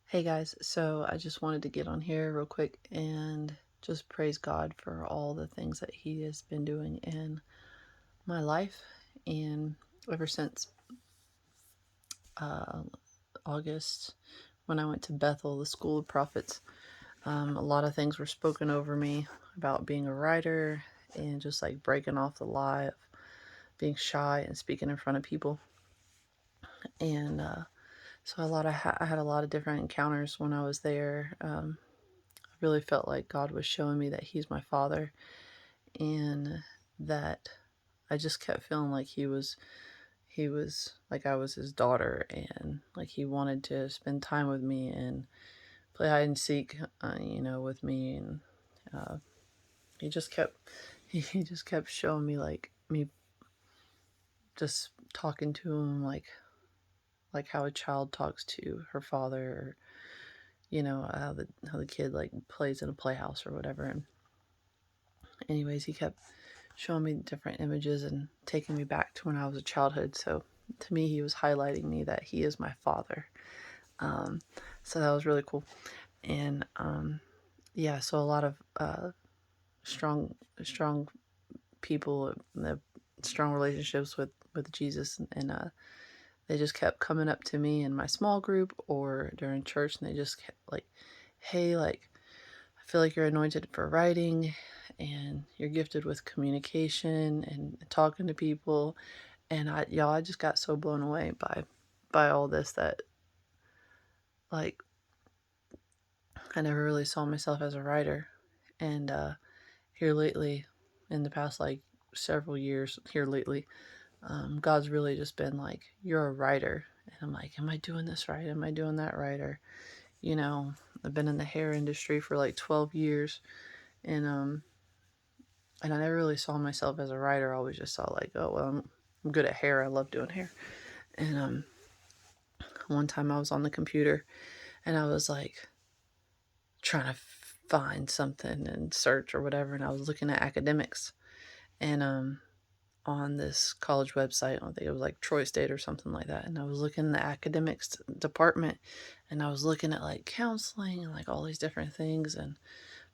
Hey guys, so I just wanted to get on here real quick and just praise God for all the things that He has been doing in my life. And ever since uh, August, when I went to Bethel, the School of Prophets, a lot of things were spoken over me about being a writer and just like breaking off the lie of being shy and speaking in front of people. And so I had a lot of different encounters when I was there. Really felt like God was showing me that He's my father, and that I just kept feeling like he was like I was his daughter, and like he wanted to spend time with me and play hide and seek, with me. And uh, he just kept he just kept showing me like me just talking to him like how a child talks to her father, or how the kid like plays in a playhouse or whatever. And anyways, he kept showing me different images and taking me back to when I was a childhood. So to me, he was highlighting me that he is my father. Um, so that was really cool. And yeah, so a lot of strong people, the strong relationships with Jesus, and they just kept coming up to me in my small group or during church, and they just kept like, "Hey, like, I feel like you're anointed for writing, and you're gifted with communication and talking to people." And I just got so blown away by all this that, like, I never really saw myself as a writer. And here lately, in the past like several years here lately, God's really just been like, "You're a writer." And I'm like, "Am I doing this right? Am I doing that right?" Or, I've been in the hair industry for like 12 years, and I never really saw myself as a writer. I always just saw like, "Oh well, I'm good at hair. I love doing hair." And one time I was on the computer and I was like trying to find something and search or whatever, and I was looking at academics, and on this college website, I think it was like Troy State or something like that, and I was looking in the academics department, and I was looking at like counseling and like all these different things and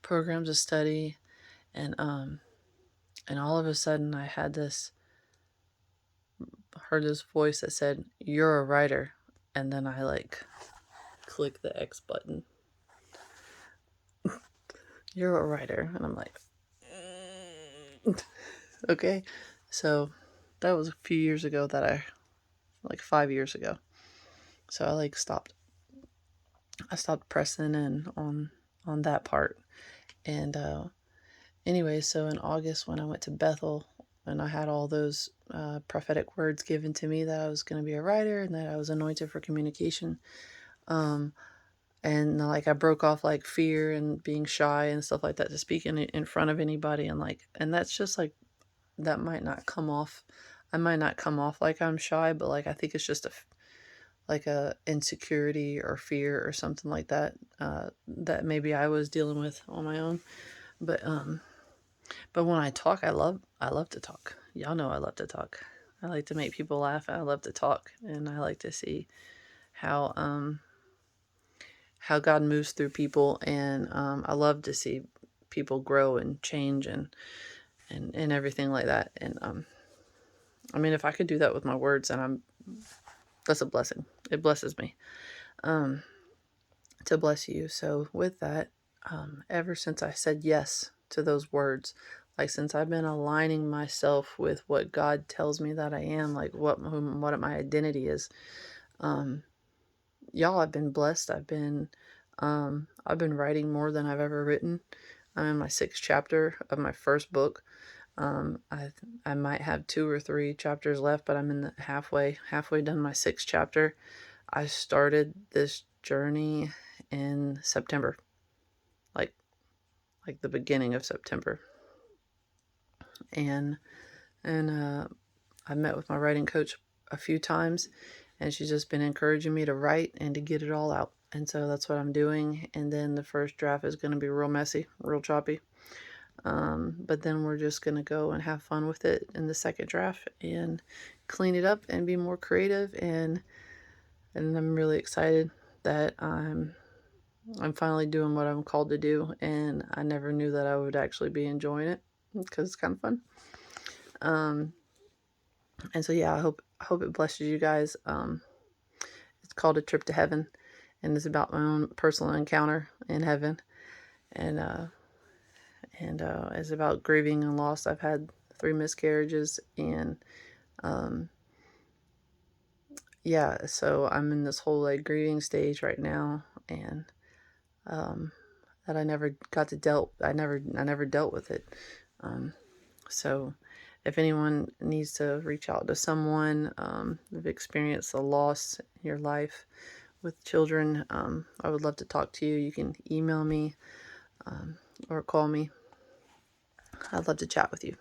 programs of study, and all of a sudden I had this heard this voice that said, "You're a writer," and then I like clicked the X button. "You're a writer," and I'm like, okay. So that was a few years ago like 5 years ago. So I stopped pressing in on that part. And anyway, so in August when I went to Bethel and I had all those prophetic words given to me that I was going to be a writer and that I was anointed for communication. Um, and like I broke off like fear and being shy and stuff like that to speak in front of anybody, and that's just like that might not come off. I might not come off like I'm shy, but like I think it's just like a insecurity or fear or something like that, that maybe I was dealing with on my own. But but when I talk, I love to talk. Y'all know I love to talk. I like to make people laugh. I love to talk, and I like to see how how God moves through people, and I love to see people grow and change and everything like that. And I mean, if I could do that with my words, then that's a blessing. It blesses me to bless you. So with that, ever since I said yes to those words, like since I've been aligning myself with what God tells me that I am, like what my identity is, um, y'all, I've been blessed. I've been writing more than I've ever written. I'm in my 6th chapter of my first book. I might have 2 or 3 chapters left, but I'm in the halfway done my 6th chapter. I started this journey in September, like the beginning of September, and I met with my writing coach a few times, and she's just been encouraging me to write and to get it all out. And so that's what I'm doing. And then the first draft is going to be real messy, real choppy. But then we're just going to go and have fun with it in the second draft and clean it up and be more creative. And I'm really excited that I'm finally doing what I'm called to do, and I never knew that I would actually be enjoying it because it's kind of fun. And so yeah, I hope it blesses you guys. It's called A Trip to Heaven, and it's about my own personal encounter in heaven, and it's about grieving and loss. I've had 3 miscarriages, and yeah, so I'm in this whole like grieving stage right now, and that I never got to I never dealt with it. So if anyone needs to reach out to someone, who've experienced a loss in your life with children, I would love to talk to you. You can email me or call me. I'd love to chat with you.